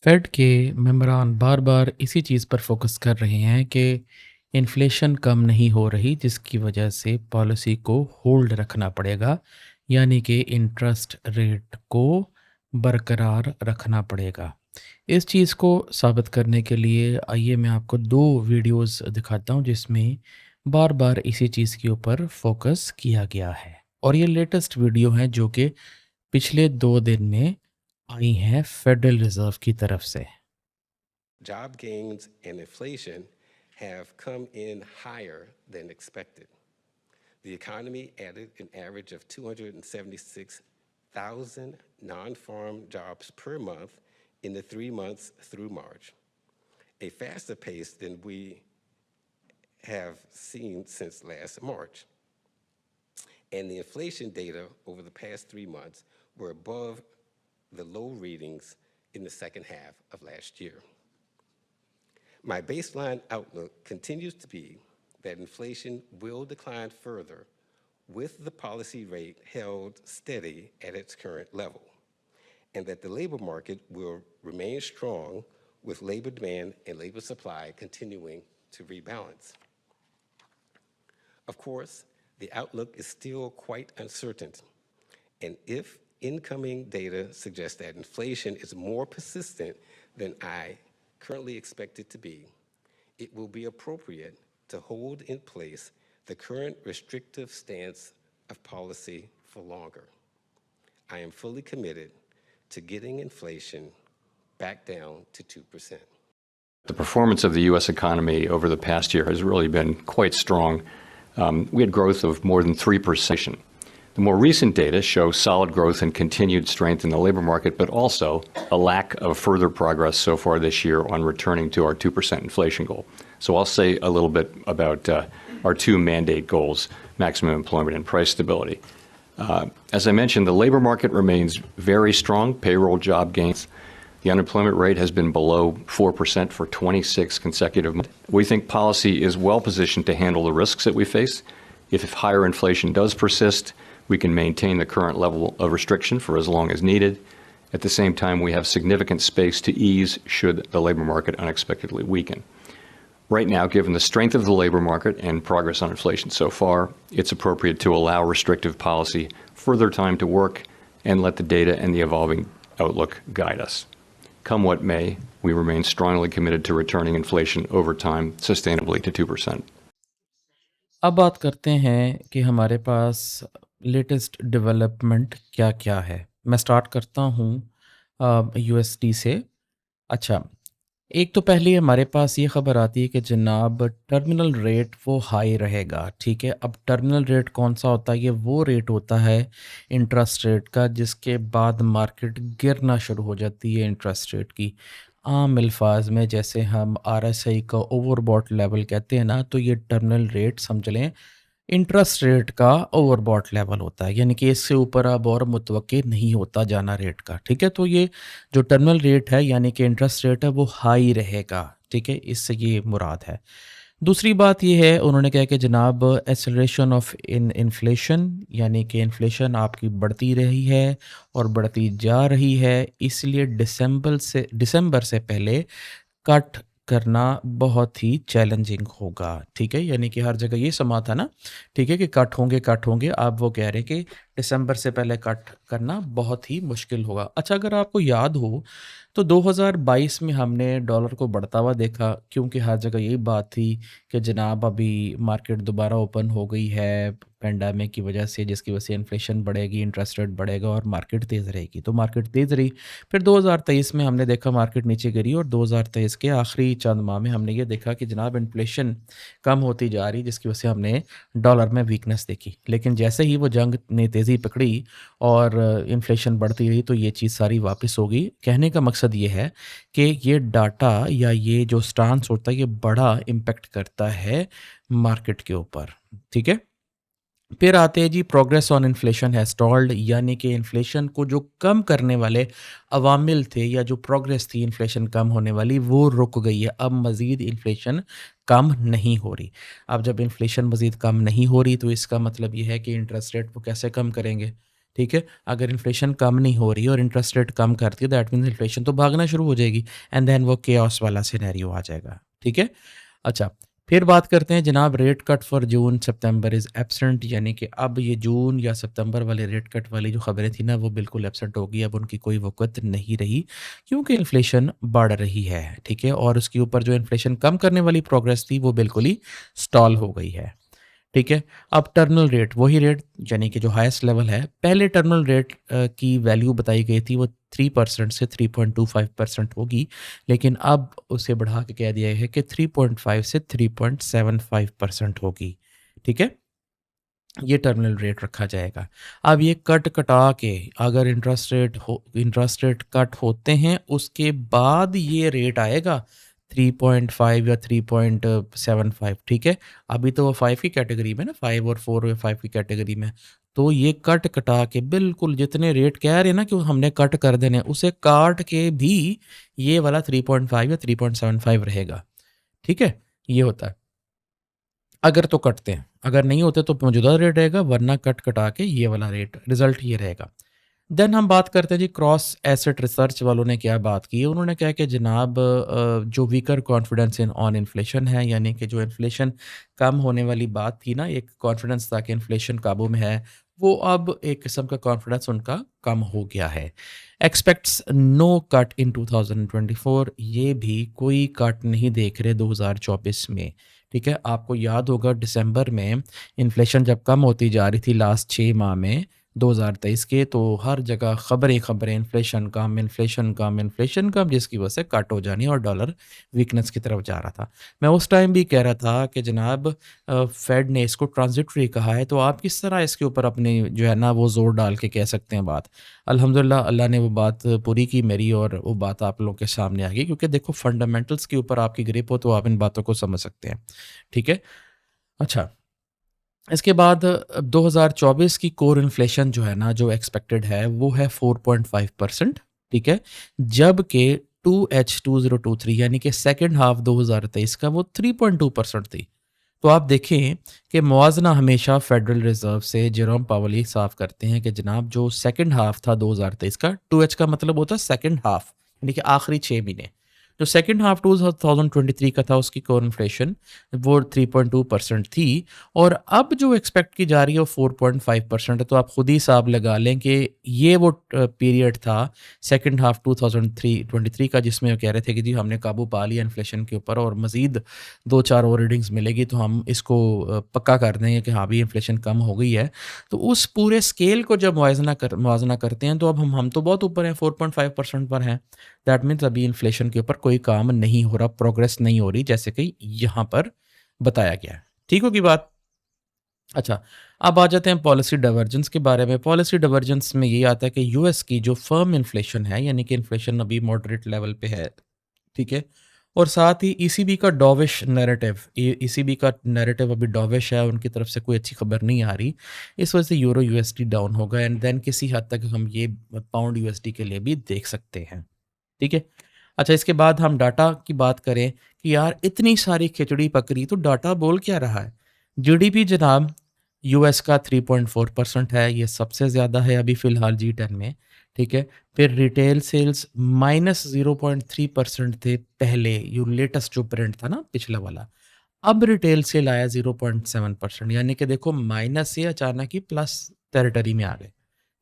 Fade के मेंबरान बार बार इसी चीज़ पर फोकस कर रहे हैं कि इन्फ्लेशन कम नहीं हो रही, जिसकी वजह से पॉलिसी को होल्ड रखना पड़ेगा, यानी कि इंटरेस्ट रेट को बरकरार रखना पड़ेगा। इस चीज़ को साबित करने के लिए आइए मैं आपको दो वीडियोस दिखाता हूं, जिसमें बार बार इसी चीज़ के ऊपर फोकस किया गया है। और ये लेटेस्ट वीडियो है जो कि पिछले 2 दिन में आई हैं फेडरल रिजर्व की तरफ से। Job gains and inflation have come in higher than expected. The economy added an average of 276,000 non-farm jobs per month in the 3 months through March, a faster pace than we have seen since last March. And the inflation data over the past 3 months were above the low readings in the second half of last year. My baseline outlook continues to be that inflation will decline further with the policy rate held steady at its current level, and that the labor market will remain strong with labor demand and labor supply continuing to rebalance. Of course, the outlook is still quite uncertain, and if incoming data suggests that inflation is more persistent than I currently expect it to be, it will be appropriate to hold in place the current restrictive stance of policy for longer. I am fully committed to getting inflation back down to 2%. The performance of the U.S. economy over the past year has really been quite strong. We had growth of more than 3%. The more recent data show solid growth and continued strength in the labor market, but also a lack of further progress so far this year on returning to our 2% inflation goal. So I'll say a little bit about our two mandate goals, maximum employment and price stability. As I mentioned, the labor market remains very strong, payroll job gains. The unemployment rate has been below 4% for 26 consecutive months. We think policy is well positioned to handle the risks that we face. If higher inflation does persist, we can maintain the current level of restriction for as long as needed. At the same time, we have significant space to ease should the labor market unexpectedly weaken. Right now, given the strength of the labor market and progress on inflation so far, it's appropriate to allow restrictive policy further time to work and let the data and the evolving outlook guide us. Come what may, we remain strongly committed to returning inflation over time sustainably to 2%. अब बात करते हैं कि हमारे पास latest development क्या-क्या है। मैं start करता हूँ यूएसडी से। अच्छा, एक तो पहले हमारे पास ये ख़बर आती है कि जनाब टर्मिनल रेट वो हाई रहेगा, ठीक है? अब टर्मिनल रेट कौन-सा होता है? ये वो रेट होता है इंटरेस्ट रेट का, जिसके बाद मार्केट गिरना शुरू हो जाती है इंटरेस्ट रेट की। आम अल्फाज में जैसे हम आरएसआई का ओवरबॉट लेवल कहते हैं ना, तो ये टर्मिनल रेट समझ लें इंटरेस्ट रेट का ओवरबॉट लेवल होता है, यानी कि इससे ऊपर अब और मुतवक्किल नहीं होता जाना रेट का, ठीक है? तो ये जो टर्मिनल रेट है यानी कि इंटरेस्ट रेट है वो हाई रहेगा, ठीक है? इससे ये मुराद है। दूसरी बात ये है, उन्होंने कहा कि जनाब एक्सेलरेशन ऑफ इन्फ्लेशन, यानी कि इन्फ्लेशन आपकी बढ़ती रही है और बढ़ती जा रही है, इसलिए दिसंबर से पहले कट करना बहुत ही चैलेंजिंग होगा, ठीक है? यानी कि हर जगह ये समा था ना, ठीक है, कि कट होंगे। अब वो कह रहे हैं कि दिसंबर से पहले कट करना बहुत ही मुश्किल होगा। अच्छा, अगर आपको याद हो तो 2022 में हमने डॉलर को बढ़ता हुआ देखा, क्योंकि हर जगह यही बात थी कि जनाब अभी मार्केट दोबारा ओपन हो गई है पैंडेमिक की वजह से, जिसकी वजह से इन्फ्लेशन बढ़ेगी, इंटरेस्ट रेट बढ़ेगा और मार्केट तेज़ रहेगी। तो मार्केट तेज़ रही। फिर 2023 में हमने देखा मार्केट नीचे गिरी और 2023 के आखिरी चंद माह में हमने ये देखा कि जनाब इन्फ्लेशन कम होती जा रही, जिसकी वजह से हमने डॉलर में वीकनेस देखी। लेकिन जैसे ही वो जंग ने तेज़ी पकड़ी और इन्फ्लेशन बढ़ती रही, तो ये चीज़ सारी वापस हो गई। कहने का मकसद ये है कि ये डाटा या ये जो स्टांस होता है, ये बड़ा इम्पेक्ट करता है मार्केट के ऊपर, ठीक है? फिर आते हैं जी, progress on inflation has stalled, यानी कि इन्फ्लेशन को जो कम करने वाले अवामिल थे या जो प्रोग्रेस थी इन्फ्लेशन कम होने वाली, वो रुक गई है। अब मज़ीद इन्फ्लेशन कम नहीं हो रही। अब जब इन्फ्लेशन मज़ीद कम नहीं हो रही, तो इसका मतलब ये है कि इंटरेस्ट रेट वो कैसे कम करेंगे, ठीक है, अगर इन्फ्लेशन कम नहीं हो रही और इंटरेस्ट रेट कम करती है दैट मीन्स इन्फ्लेशन तो भागना शुरू हो जाएगी एंड देन वो केओस वाला सिनेरियो आ जाएगा। ठीक है, अच्छा फिर बात करते हैं जनाब rate cut for June September is absent, यानी कि अब ये जून या सितंबर वाले रेट कट वाली जो खबरें थी ना वो बिल्कुल एब्सेंट हो गई, अब उनकी कोई वक़्त नहीं रही क्योंकि इन्फ्लेशन बढ़ रही है। ठीक है, और उसके ऊपर जो इन्फ्लेशन कम करने वाली प्रोग्रेस थी वो बिल्कुल ही स्टॉल हो गई है। ठीक है, अब टर्मिनल रेट वही रेट यानी कि जो हाईएस्ट लेवल है, पहले टर्मिनल रेट की वैल्यू बताई गई थी वो 3% से 3.25% होगी, लेकिन अब उसे बढ़ा के कह दिया है कि 3.5 से 3.75% होगी। ठीक है, ये टर्मिनल रेट रखा जाएगा। अब ये कट कटा के अगर इंटरेस्ट रेट कट होते हैं उसके बाद ये रेट आएगा 3.5 या 3.75। ठीक है, अभी तो वो 5 की कैटेगरी में ना, 5 और 4 या 5 की कैटेगरी में, तो ये कट कटा के बिल्कुल जितने रेट कह रहे हैं ना कि हमने कट कर देने उसे काट के भी ये वाला 3.5 या 3.75 रहेगा। ठीक है, ये होता है अगर तो कटते हैं, अगर नहीं होते तो मौजूदा रेट रहेगा, वरना कट कटा के ये वाला रेट रिजल्ट ये रहेगा। देन हम बात करते हैं जी क्रॉस एसेट रिसर्च वालों ने क्या बात की है। उन्होंने कहा कि जनाब जो weaker confidence in on inflation है, यानी कि जो इन्फ्लेशन कम होने वाली बात थी ना, एक कॉन्फिडेंस था कि इन्फ्लेशन काबू में है, वो अब एक किस्म का कॉन्फिडेंस उनका कम हो गया है। एक्सपेक्ट्स नो कट इन 2024, ये भी कोई कट नहीं देख रहे 2024 में। ठीक है, आपको याद होगा दिसंबर में इन्फ्लेशन जब कम होती जा रही थी लास्ट 6 माह में 2023 के, तो हर जगह खबरें इन्फ्लेशन कम इन्फ्लेशन कम इन्फ्लेशन कम, जिसकी वजह से कट हो जानी और डॉलर वीकनेस की तरफ जा रहा था। मैं उस टाइम भी कह रहा था कि जनाब फेड ने इसको ट्रांजिटरी कहा है, तो आप किस तरह इसके ऊपर अपने जो है ना वो ज़ोर डाल के कह सकते हैं बात। अल्हम्दुलिल्लाह अल्लाह ने वो बात पूरी की मेरी, और वो बात आप लोगों के सामने आ गई, क्योंकि देखो फंडामेंटल्स के ऊपर आपकी ग्रिप हो तो आप इन बातों को समझ सकते हैं। ठीक है, अच्छा इसके बाद 2024 की कोर इन्फ्लेशन जो है ना जो एक्सपेक्टेड है वो है 4.5%। ठीक है, जबकि 2H2023 यानी कि सेकेंड हाफ 2023 का वो 3.2% थी। तो आप देखें कि मुआजना हमेशा फेडरल रिजर्व से जेरोम पावल ही साफ करते हैं कि जनाब जो सेकेंड हाफ था 2023 का, 2H का मतलब होता है सेकेंड हाफ यानी कि आखिरी 6 महीने, जो सेकेंड हाफ 2023 का था उसकी कोर इन्फ्लेशन वो 3.2% थी, और अब जो एक्सपेक्ट की जा रही है वो 4.5% है। तो आप खुद ही हिसाब लगा लें कि ये वो पीरियड था सेकेंड हाफ 2023 का जिसमें वो कह रहे थे कि जी हमने काबू पा लिया इन्फ्लेशन के ऊपर और मज़ीद 2-4 और रीडिंग्स मिलेगी तो हम इसको पक्का कर देंगे कि हाँ भी इन्फ्लेशन कम हो गई है। तो उस पूरे स्केल को जब मुआजना करते हैं तो अब हम तो बहुत ऊपर हैं, 4.5% पर हैं। दैट मीन्स अभी इन्फ्लेशन के ऊपर कोई काम नहीं हो रहा, प्रोग्रेस नहीं हो रही, जैसे कि यहाँ पर बताया गया है। ठीक होगी बात। अच्छा, अब आ जाते हैं पॉलिसी डाइवर्जेंस के बारे में। पॉलिसी डाइवर्जेंस में ये आता है कि यूएस की जो फर्म इन्फ्लेशन है, यानी कि इन्फ्लेशन अभी मॉडरेट लेवल पे है, ठीक है, और साथ ही ईसीबी का डॉविश नैरेटिव, ईसीबी का नैरेटिव अभी डॉविश है, उनकी तरफ से कोई अच्छी खबर नहीं आ रही, इस वजह से यूरो यूएसडी डाउन होगा, एंड देन किसी हद तक हम ये पाउंड यूएसडी के लिए भी देख सकते हैं। ठीक है, अच्छा इसके बाद हम डाटा की बात करें कि यार इतनी सारी खिचड़ी पकड़ी तो डाटा बोल क्या रहा है। जीडीपी जनाब यूएस का 3.4% है, ये सबसे ज़्यादा है अभी फ़िलहाल G10 में। ठीक है, फिर रिटेल सेल्स -0.3% थे पहले, ये लेटेस्ट जो प्रिंट था ना पिछला वाला, अब रिटेल सेल आया 0.7%, यानी कि देखो माइनस से अचानक ही प्लस टेरिटरी में आ गए।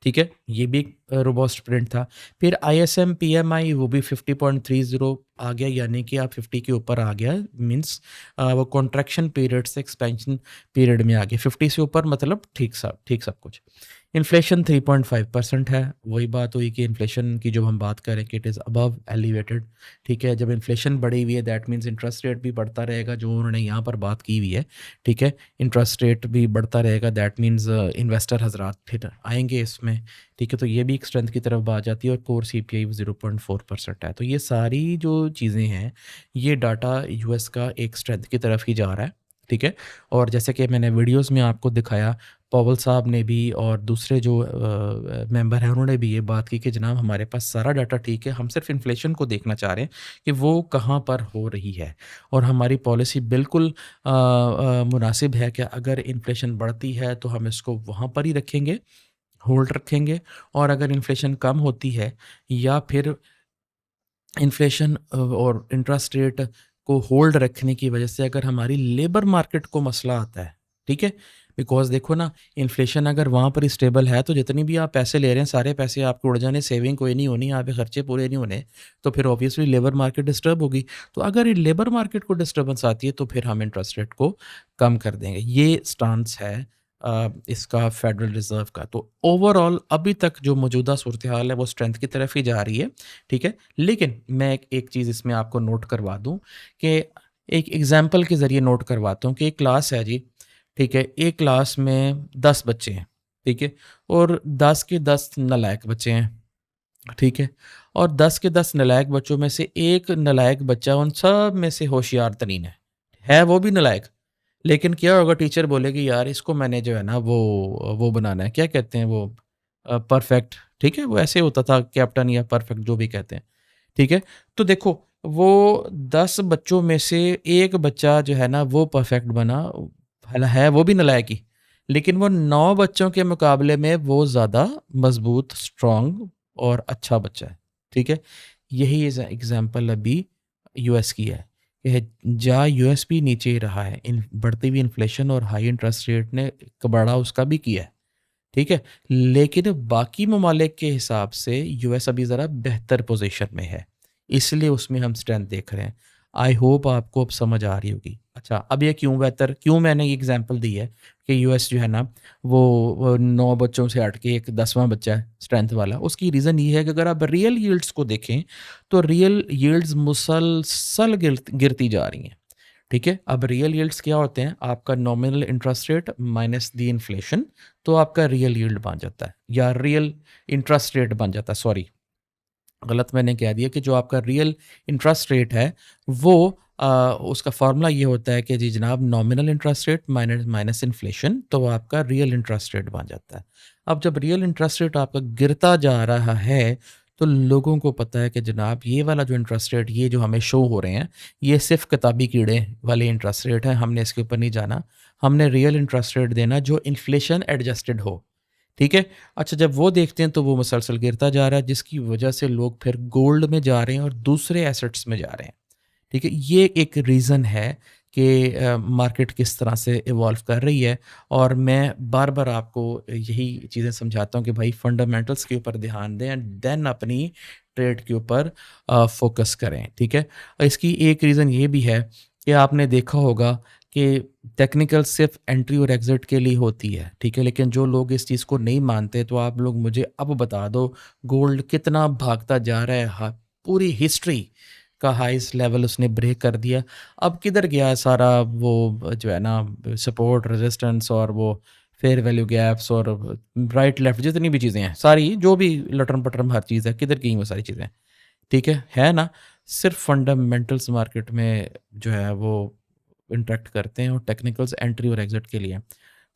ठीक है, ये भी एक रोबस्ट प्रिंट था। फिर आईएसएम पीएमआई वो भी 50.30 आ गया, यानी कि आप 50 के ऊपर आ गया, मींस वो कॉन्ट्रैक्शन पीरियड से एक्सपेंशन पीरियड में आ गया। 50 से ऊपर मतलब ठीक सब कुछ। इन्फ्लेशन 3.5% है, वही बात हुई कि इन्फ्लेशन की जब हम बात करें कि इट इज़ अबव एलिवेटेड। ठीक है, जब इन्फ्लेशन बढ़ी हुई है दैट मीन्स इंटरेस्ट रेट भी बढ़ता रहेगा, जो उन्होंने यहाँ पर बात की हुई है। ठीक है, इंटरेस्ट रेट भी बढ़ता रहेगा, दैट मीन्स इन्वेस्टर हजरात फिर आएंगे इसमें। ठीक है, तो ये भी एक स्ट्रेंथ की तरफ बात जाती है, और कोर सीपीआई 0.4% है। तो ये सारी जो चीज़ें हैं, ये डाटा यूएस का एक स्ट्रेंथ की तरफ ही जा रहा है। ठीक है, और जैसे कि मैंने वीडियोस में आपको दिखाया, पॉवल साहब ने भी और दूसरे जो मेंबर हैं उन्होंने भी ये बात की कि जनाब हमारे पास सारा डाटा ठीक है, हम सिर्फ इन्फ्लेशन को देखना चाह रहे हैं कि वो कहाँ पर हो रही है, और हमारी पॉलिसी बिल्कुल मुनासिब है कि अगर इन्फ्लेशन बढ़ती है तो हम इसको वहाँ पर ही रखेंगे, होल्ड रखेंगे, और अगर इन्फ्लेशन कम होती है या फिर इन्फ्लेशन और इंटरेस्ट रेट को होल्ड रखने की वजह से अगर हमारी लेबर मार्केट को मसला आता है, ठीक है, बिकॉज देखो ना, इन्फ्लेशन अगर वहाँ पर स्टेबल है तो जितनी भी आप पैसे ले रहे हैं सारे पैसे आपके उड़ जाने, सेविंग कोई नहीं होनी, यहाँ पे खर्चे पूरे नहीं होने, तो फिर ऑब्वियसली लेबर मार्केट डिस्टर्ब होगी। तो अगर ये लेबर मार्केट को डिस्टर्बेंस आती है तो फिर हम इंटरेस्ट रेट को कम कर देंगे। ये स्टांस है इसका फेडरल रिजर्व का। तो ओवरऑल अभी तक जो मौजूदा सूरत हाल है वो स्ट्रेंथ की तरफ ही जा रही है, ठीक है। लेकिन मैं एक चीज़ इसमें आपको नोट करवा दूं कि एक एग्जांपल के ज़रिए नोट करवाता हूँ कि एक क्लास है जी, ठीक है, एक क्लास में 10 बच्चे हैं, ठीक है, और 10 के 10 नालायक बच्चे हैं, ठीक है, और 10 के 10 नालायक बच्चों में से एक नालायक बच्चा उन सब में से होशियार तरीन है वो भी नालायक। लेकिन क्या होगा, टीचर बोलेगी यार इसको मैंने जो है ना वो बनाना है, क्या कहते हैं वो, परफेक्ट, ठीक है, वो ऐसे होता था कैप्टन या परफेक्ट जो भी कहते हैं, ठीक है। तो देखो वो 10 बच्चों में से एक बच्चा जो है ना वो परफेक्ट बना, है वो भी नालायक ही, लेकिन वो 9 बच्चों के मुकाबले में वो ज़्यादा मजबूत, स्ट्रांग और अच्छा बच्चा है, ठीक है। यही एग्जाम्पल अभी यूएस की है कि जहाँ यूएस भी नीचे ही रहा है, इन बढ़ती हुई इन्फ्लेशन और हाई इंटरेस्ट रेट ने कबाड़ा उसका भी किया है, ठीक है। लेकिन बाकी ममालिक के हिसाब से यूएस अभी ज़रा बेहतर पोजीशन में है, इसलिए उसमें हम स्ट्रेंथ देख रहे हैं। आई होप आपको अब समझ आ रही होगी। अच्छा, अब ये क्यों बेहतर, क्यों मैंने ये एग्जांपल दी है कि यूएस जो है ना वो 9 बच्चों से हट के एक 10वां बच्चा है स्ट्रेंथ वाला। उसकी रीज़न ये है कि अगर आप रियल यील्ड्स को देखें तो रियल यील्ड्स मुसलसल गिरती जा रही हैं, ठीक है। अब रियल यील्ड्स क्या होते हैं, आपका nominal interest rate minus the inflation, तो आपका रियल यील्ड बन जाता है, या रियल इंटरेस्ट रेट बन जाता है, सॉरी गलत मैंने कह दिया, कि जो आपका रियल इंटरेस्ट रेट है वो उसका फार्मूला ये होता है कि जी जनाब nominal interest rate minus minus inflation, तो वो आपका रियल इंटरेस्ट रेट बन जाता है। अब जब रियल इंटरेस्ट रेट आपका गिरता जा रहा है तो लोगों को पता है कि जनाब ये वाला जो इंटरेस्ट रेट ये जो हमें शो हो रहे हैं ये सिर्फ किताबी कीड़े वाले इंटरेस्ट रेट है, हमने इसके ऊपर नहीं जाना, हमने रियल इंटरेस्ट रेट देना जो इन्फ्लेशन एडजस्टेड हो, ठीक है। अच्छा, जब वो देखते हैं तो वो मुसलसल गिरता जा रहा है, जिसकी वजह से लोग फिर गोल्ड में जा रहे हैं और दूसरे एसेट्स में जा रहे हैं, ठीक है। ये एक रीज़न है कि मार्केट किस तरह से इवॉल्व कर रही है, और मैं बार बार आपको यही चीज़ें समझाता हूँ कि भाई फंडामेंटल्स के ऊपर ध्यान दें एंड देन अपनी ट्रेड के ऊपर फोकस करें, ठीक है। इसकी एक रीज़न ये भी है कि आपने देखा होगा कि टेक्निकल सिर्फ एंट्री और एग्जिट के लिए होती है, ठीक है, लेकिन जो लोग इस चीज़ को नहीं मानते, तो आप लोग मुझे अब बता दो गोल्ड कितना भागता जा रहा है, पूरी हिस्ट्री का हाईएस्ट लेवल उसने ब्रेक कर दिया। अब किधर गया है सारा वो जो है ना सपोर्ट रेजिस्टेंस और वो फेयर वैल्यू गैप्स और राइट लेफ्ट जितनी भी चीज़ें हैं सारी, जो भी लटरम पटरम हर चीज़ है, किधर गई वो सारी चीज़ें, ठीक है ना। सिर्फ फंडामेंटल्स मार्केट में जो है वो इंटरेक्ट करते हैं और टेक्निकल्स एंट्री और एग्जिट के लिए।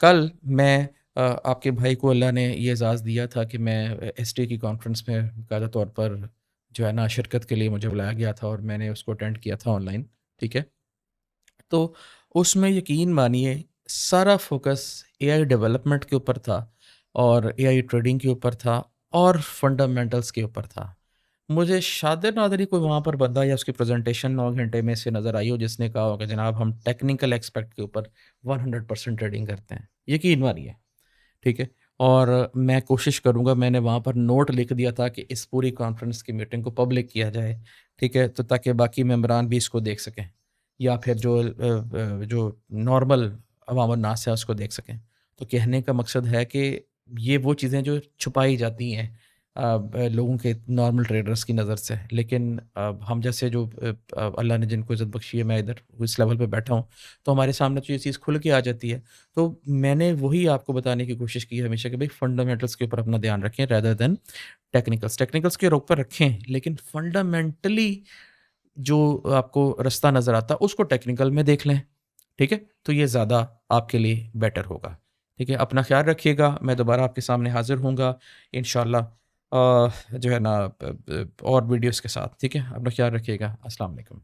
कल मैं आपके भाई को अल्लाह ने ये एजाज़ दिया था कि मैं एसटी की कॉन्फ्रेंस में बाकायदा तौर पर जो है ना शिरकत के लिए मुझे बुलाया गया था और मैंने उसको अटेंड किया था ऑनलाइन, ठीक है। तो उसमें यकीन मानिए सारा फोकस एआई डेवलपमेंट के ऊपर था और एआई ट्रेडिंग के ऊपर था और फंडामेंटल्स के ऊपर था। मुझे शातिर नादरी कोई वहाँ पर बंदा या उसकी प्रेजेंटेशन 9 घंटे में से नज़र आई हो जिसने कहा हो कि जनाब हम टेक्निकल एक्सपेक्ट के ऊपर 100% ट्रेडिंग करते हैं, यकीन मानिए, ठीक है। और मैं कोशिश करूँगा, मैंने वहाँ पर नोट लिख दिया था कि इस पूरी कॉन्फ्रेंस की मीटिंग को पब्लिक किया जाए, ठीक है, तो ताकि बाकी मेंबरान भी इसको देख सकें या फिर जो नॉर्मल अवाम नास है उसको देख सकें। तो कहने का मकसद है कि ये वो चीज़ें जो छुपाई जाती हैं लोगों के नॉर्मल ट्रेडर्स की नज़र से, लेकिन हम जैसे जो अल्लाह ने जिनको इज़्ज़त बख्शी है, मैं इधर इस लेवल पे बैठा हूँ, तो हमारे सामने तो ये चीज़ खुल के आ जाती है। तो मैंने वही आपको बताने की कोशिश की है हमेशा कि भाई फंडामेंटल्स के ऊपर अपना ध्यान रखें रेदर देन टेक्निकल्स के रोक पर रखें, लेकिन फंडामेंटली जो आपको रास्ता नज़र आता है उसको टेक्निकल में देख लें, ठीक है। तो ये ज़्यादा आपके लिए बेटर होगा, ठीक है। अपना ख्याल रखिएगा, मैं दोबारा आपके सामने हाजिर होऊंगा इंशाल्लाह जो है ना और वीडियोस के साथ, ठीक है। अपना ख्याल रखिएगा। अस्सलाम वालेकुम।